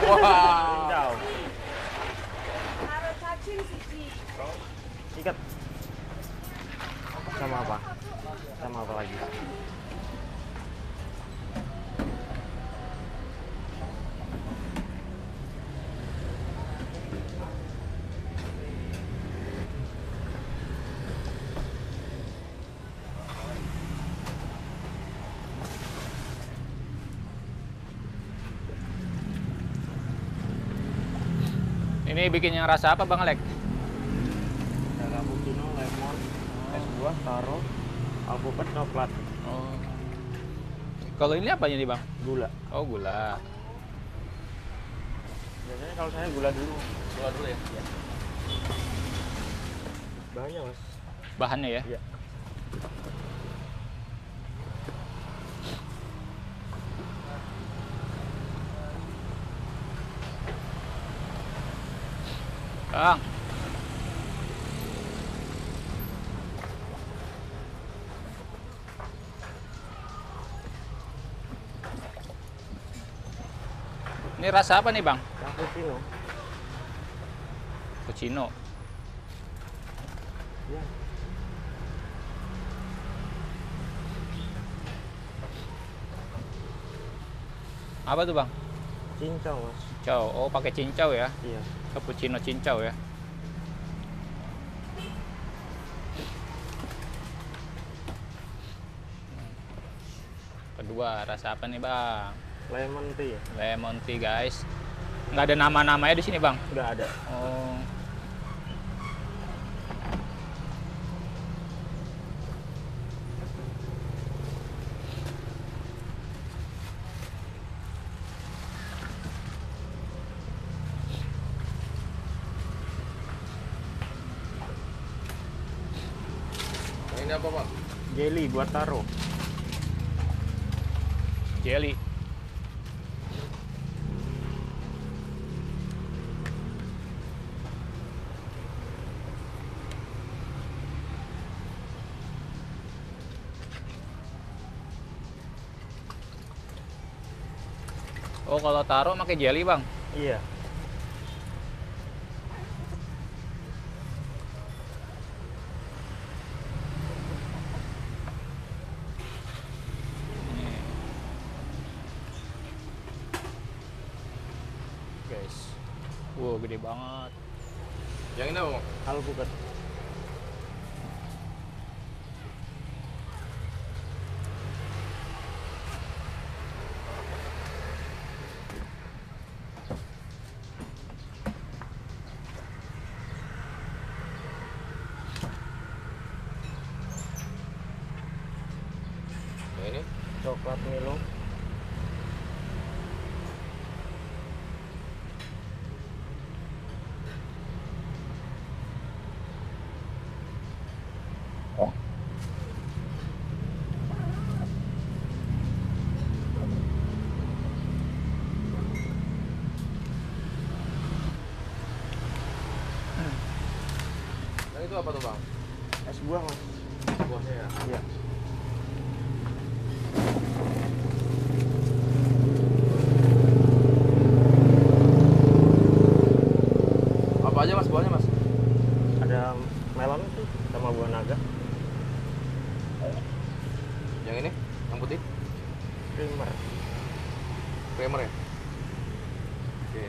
Wah. Cincau. Ikat. Sama apa? Sama apa lagi? Ini bikin yang rasa apa Bang Alek? Ada cappuccino, lemon, es buah, taro, alpukat, coklat, Oh. Kalau ini apa ini Bang? gula. Oh, gula. Biasanya kalau saya gula dulu. Gula dulu ya? Iya. Banyak mas. Bahannya ya? Iya. Bang. Ini rasa apa nih Bang? Cappuccino. Cappuccino. Iya. Apa tuh Bang? Cincau mas. Cincau. Oh, pakai cincau ya? Iya. Cappuccino cincau ya? Kedua, rasa apa nih Bang? Lemon tea. Lemon tea guys. Nggak ada nama-namanya di sini Bang? Nggak ada. Oh. Ini apa Pak? Jelly buat taro. Jelly. Oh, kalau taruh pakai jelly Bang? Iya. Guys. Wow, gede banget. Yang ini apa Bang? Alpukat. Yang ini? Coklat Milo. Yang itu apa tuh Bang? Es buah mas. Buahnya ya? Iya. Apa aja Mas buahnya Mas? Ada melon sih sama buah naga. Yang ini? Yang putih? Creamer. Creamer ya? Oke.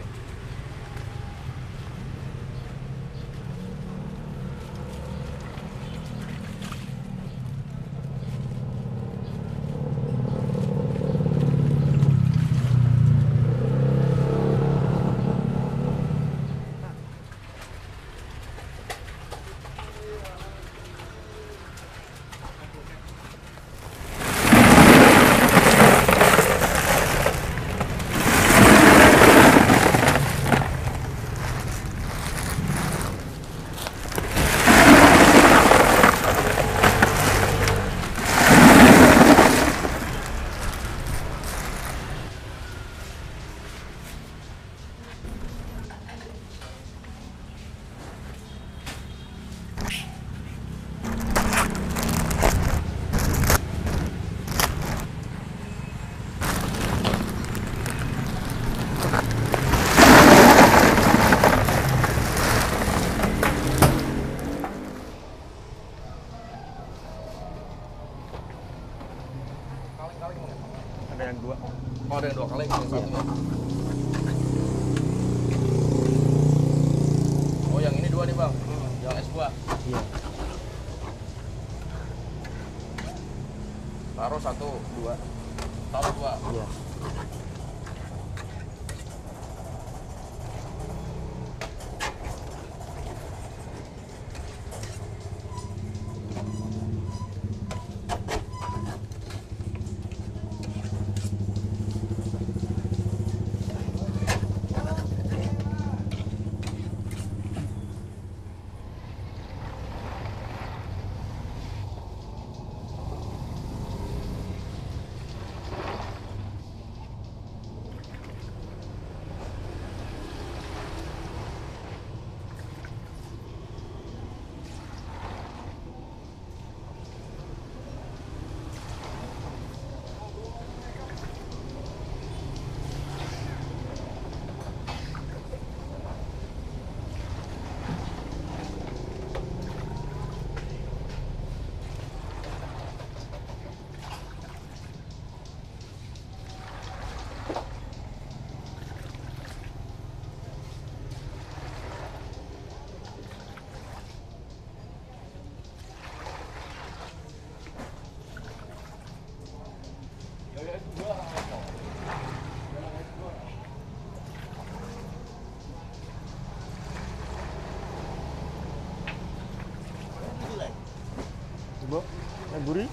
Taro 1, 2. Taro 2. Iya. Bu, gurih.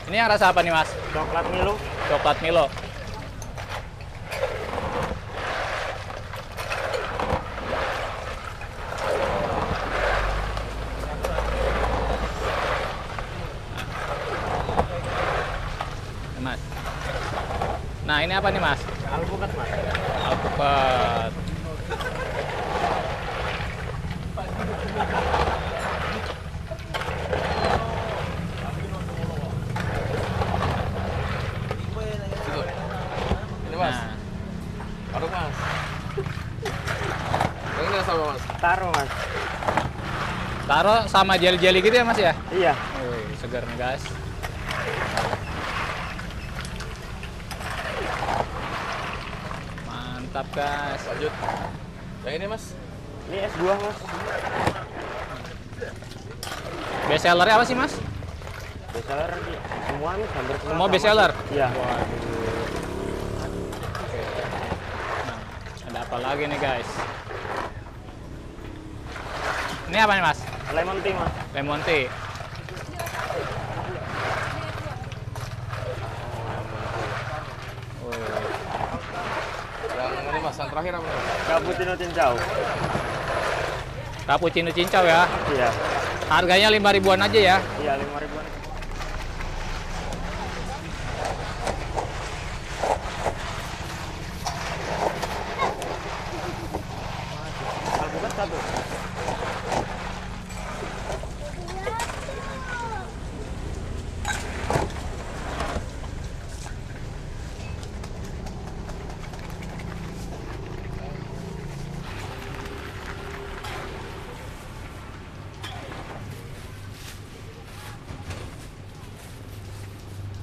Ini yang rasa apa nih, Mas? Coklat Milo. Coklat Milo. Mas. Nah, ini apa nih, Mas? Alpukat, Mas. Alpukat. Situ. Ini Mas. Nah, Aduk Mas. Yang ini rasa apa Mas? Taro, Mas. taruh sama jeli-jeli gitu ya, Mas ya? Iya. Wih, segar nih, guys. Mantap, guys. Lanjut. Yang ini Mas. Ini es buah, Mas. Best sellernya apa sih, Mas? Bestseller semua nih, hampir semua. Semua sama. best seller? Iya. Waduh. Oke. Nah, ada apa lagi nih, guys? Ini apa nih, Mas? Lemon tea mas. Lemon tea. Yang ini mas, yang terakhir apa? Cappuccino cincau. Cappuccino cincau ya. Iya. Harganya 5 ribuan aja ya. Iya 5 ribuan. Alpukat satu.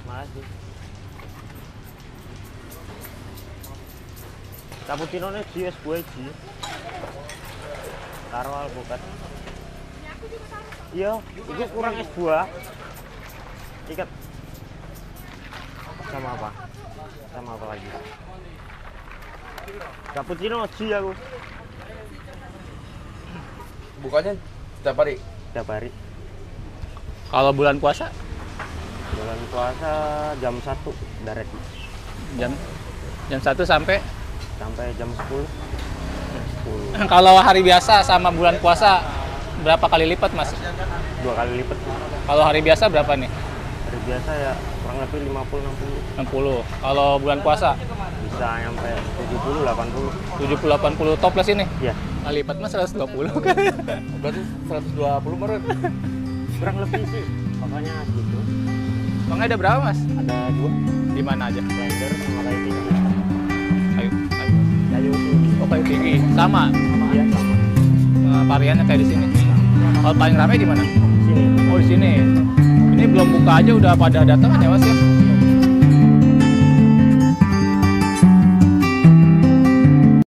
Masih. Cappuccino nya es buah ji. Taruh alpukat. Iya, itu kurang es buah. Ikat. Sama apa? Sama apa lagi? Cappuccino ji aku. Bukanya setiap hari. Setiap hari. Kalau bulan puasa Bulan puasa jam 1 udah ready. jam 1 sampai Sampai jam 10. 10. kalau hari biasa sama bulan puasa berapa kali lipat Mas? 2 kali lipat. Kalau hari biasa berapa nih? Hari biasa ya kurang lebih 50 60. Kalau bulan puasa 60. Bisa nyampe 70 80. 70 80 toples ini. Iya. Kali lipat Mas 120 kan. Berarti 120 meren. Kurang lebih sih. Makanya gitu. Bangnya ada berapa Mas? Ada 2 Di mana aja? blender sama kayu tinggi. Kayu. Kayu tinggi. Oh, kayu tinggi. Sama. Iya sama. Variannya kayak di sini. Kalau paling ramai di mana? Sini. Oh, di sini. Ini belum buka aja udah pada datang ya Mas ya?